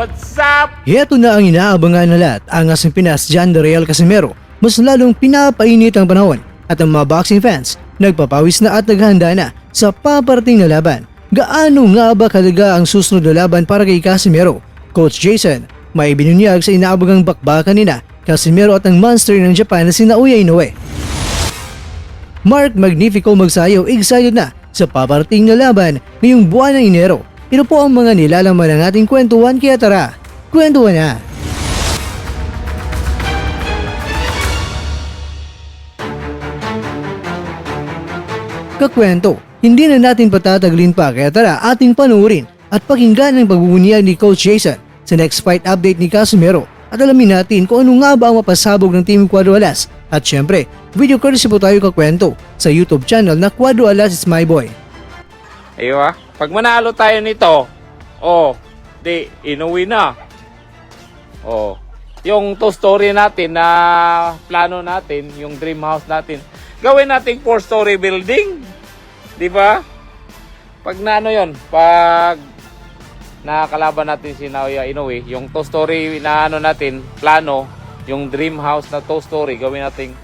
What's up? Heto na ang inaabangan na lahat, ang asing Pinas John de Real Casimero. Mas lalong pinapainit ang panahon at ang mga boxing fans nagpapawis na at naghahanda na sa paparating na laban. Gaano nga ba kalaga ang susunod na laban para kay Casimero? Coach Jason, may binunyag sa inaabangang bakbakan nina Casimero at ang monster ng Japan na si Naoya Inoue. Mark Magnifico Magsayo excited na sa paparating na laban ngayong buwan ng Enero. Ito po ang mga nilalaman ng ating kwentuhan, kaya tara, kwentuhan na! Kakwento, hindi na natin patataglin pa, kaya tara ating panuorin at pakinggan ang pagbubunyag ni Coach Jason sa next fight update ni Casimero at alamin natin kung ano nga ba ang mapasabog ng Team Cuadro Alas. At syempre, video courtesy po tayo kakwento sa YouTube channel na Cuadro Alas is my boy. Aywa, pag manalo tayo nito, di inuwi na. Yung two story natin na plano natin, yung dream house natin, gawin nating 4-story building. Di ba? Pag naano yon, pag nakalaban natin si Naoya Inoue, yung 2-story na ano natin, plano, yung dream house na 2-story, gawin nating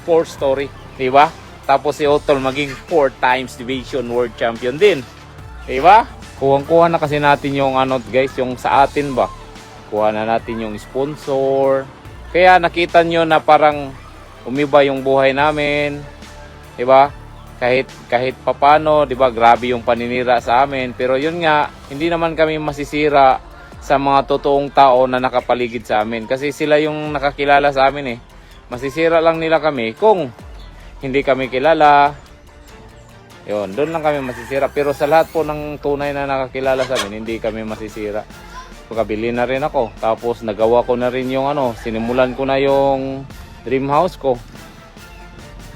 4-story. Di ba? Tapos si Otol maging 4 times division world champion din. Diba? Kuha na kasi natin yung ano guys, yung sa atin ba. Kuha na natin yung sponsor. Kaya nakita nyo na parang umiba yung buhay namin. Diba? Kahit papano, diba? Grabe yung paninira sa amin. Pero yun nga, hindi naman kami masisira sa mga totoong tao na nakapaligid sa amin. Kasi sila yung nakakilala sa amin eh. Masisira lang nila kami kung hindi kami kilala. Yun, doon lang kami masisira. Pero sa lahat po ng tunay na nakakilala sa amin, hindi kami masisira. Pagkabili na rin ako. Tapos nagawa ko na rin yung sinimulan ko na yung dream house ko.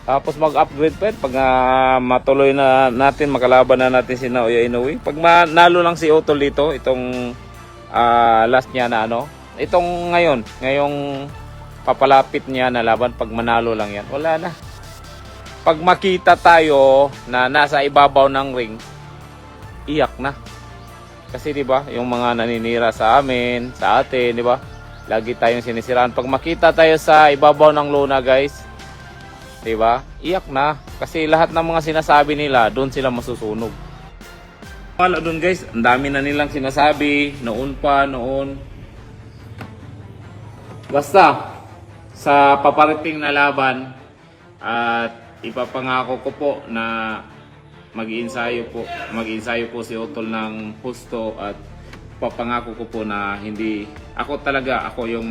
Tapos mag-upgrade pa yun. Pag matuloy na natin, makalaban na natin si Naoya Inoue. Pag manalo lang si Otol dito, itong last niya na itong ngayong papalapit niya na laban, pag manalo lang yan, wala na. Pag makita tayo na nasa ibabaw ng ring, iyak na. Kasi 'di ba, yung mga naninira sa amin, sa atin, 'di ba? Lagi tayong sinisiraan. Pag makita tayo sa ibabaw ng lona, guys, 'di ba? Iyak na kasi lahat ng mga sinasabi nila, doon sila masusunog. Wala doon, guys. Ang dami na nilang sinasabi noon. Basta sa paparating na laban at ipapangako ko po na mag-iinsayo po si Otol ng husto at papangako ko po na hindi yung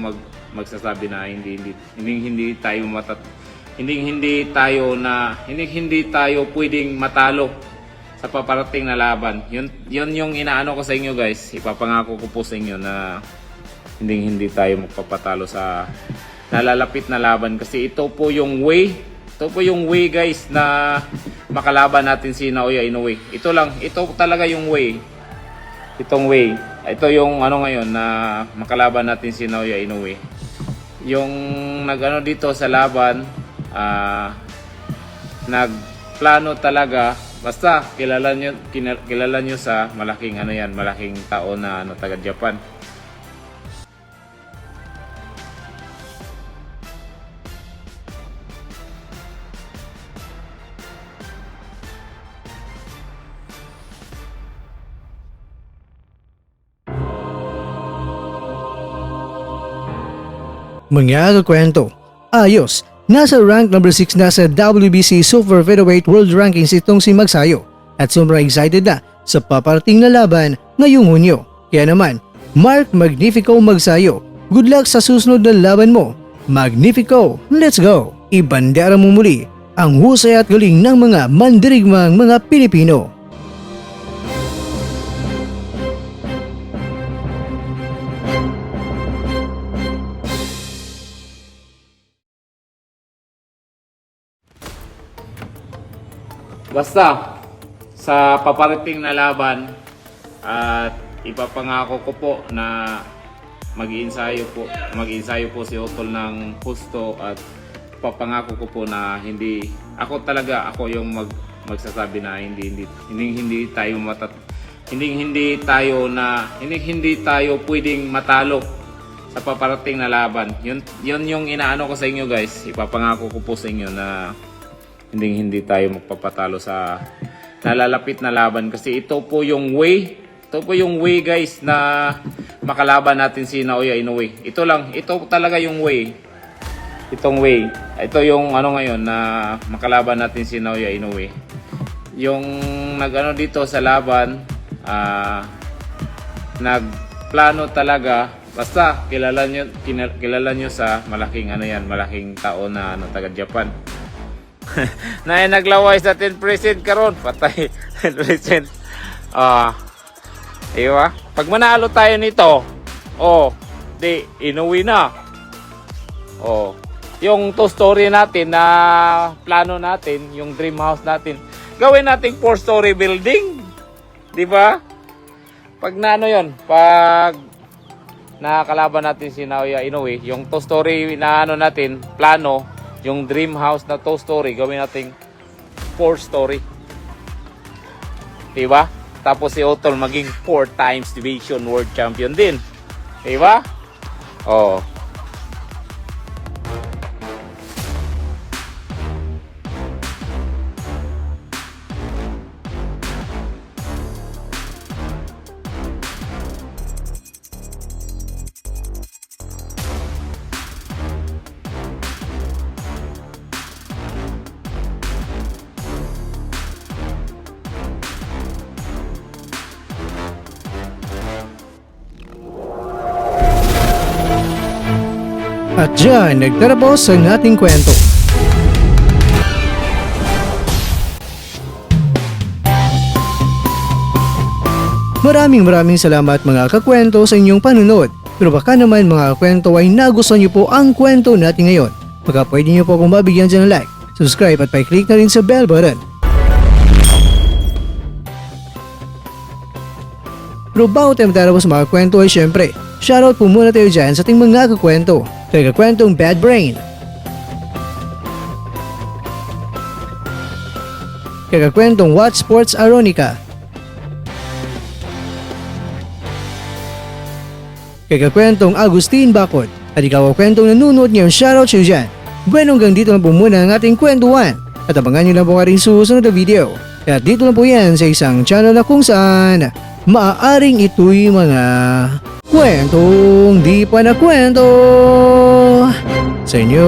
magsasabi na hindi tayo pwedeng matalo sa paparating na laban. Yun yung inaano ko sa inyo, guys. Ipapangako ko po sa inyo na hindi tayo magpapatalo sa nalalapit na laban kasi ito po yung way. Ito po yung way, guys, na makalaban natin si Naoya Inoue. Ito talaga yung way. Itong way. Ito yung ngayon na makalaban natin si Naoya Inoue. Yung dito sa laban, nagplano talaga. Basta kilala nyo sa malaking malaking tao na taga Japan. Mga kakwento, ayos, nasa rank number 6 na sa WBC Super Featherweight World Rankings itong si Magsayo at sobrang excited na sa paparating na laban ngayong Hunyo. Kaya naman, Mark Magnifico Magsayo, good luck sa susunod na laban mo. Magnifico, let's go! Ibandera mo muli ang husay at galing ng mga mandirigmang mga Pilipino. Basta sa paparating na laban at ipapangako ko po na mag-iinsayo po si Otol ng husto at papangako ko po na hindi ako yung magsasabi na hindi tayo hindi tayo pwedeng matalo sa paparating na laban. Yun yung inaano ko sa inyo guys. Ipapangako ko po sa inyo na hindi tayo magpapatalo sa nalalapit na laban kasi ito po yung way. Ito po yung way guys na makalaban natin si Naoya Inoue. Ito talaga yung way. Itong way. Ito yung ano ngayon na makalaban natin si Naoya Inoue. Yung nagano dito sa laban, nagplano talaga. Basta kilala nyo sa malaking tao na taga Japan. Na naglaway sa 10% karon, patay 10%. Diba? Pag manalo tayo nito, di Inoue na. Yung story natin na plano natin, yung dream house natin, gawin nating 4-story building. Di ba? Pag pag nakakalaban natin si Naoya Inoue, yung 2-story na natin, plano, yung dream house na 2-story, gawin nating 4-story. Diba? Tapos si Otol maging 4 times division world champion din. Diba? At dyan, nagtatapos ang ating kwento. Maraming salamat mga kakwento sa inyong panunod. Pero baka naman mga kwento ay nagustuhan niyo po ang kwento natin ngayon. Baka pwede niyo po akong mabigyan dyan ng like, subscribe at pa-click na rin sa bell button. Pero bago tayo matapos mga kwento ay syempre, shoutout po muna tayo dyan sa ating mga kakwento. Kay kakwentong Bad Brain, kay kakwentong What Sports Aronica, kay kakwentong Agustin Bakod, at ikaw kakwentong nanonood ngayon, shoutout siya dyan. Bueno, hanggang dito lang po muna ang ating kwentuhan at abangan nyo lang po ka rin susunod na video. At dito lang po yan sa isang channel na kung saan maaaring ito'y mga kwentong di pa na kwento sa inyo.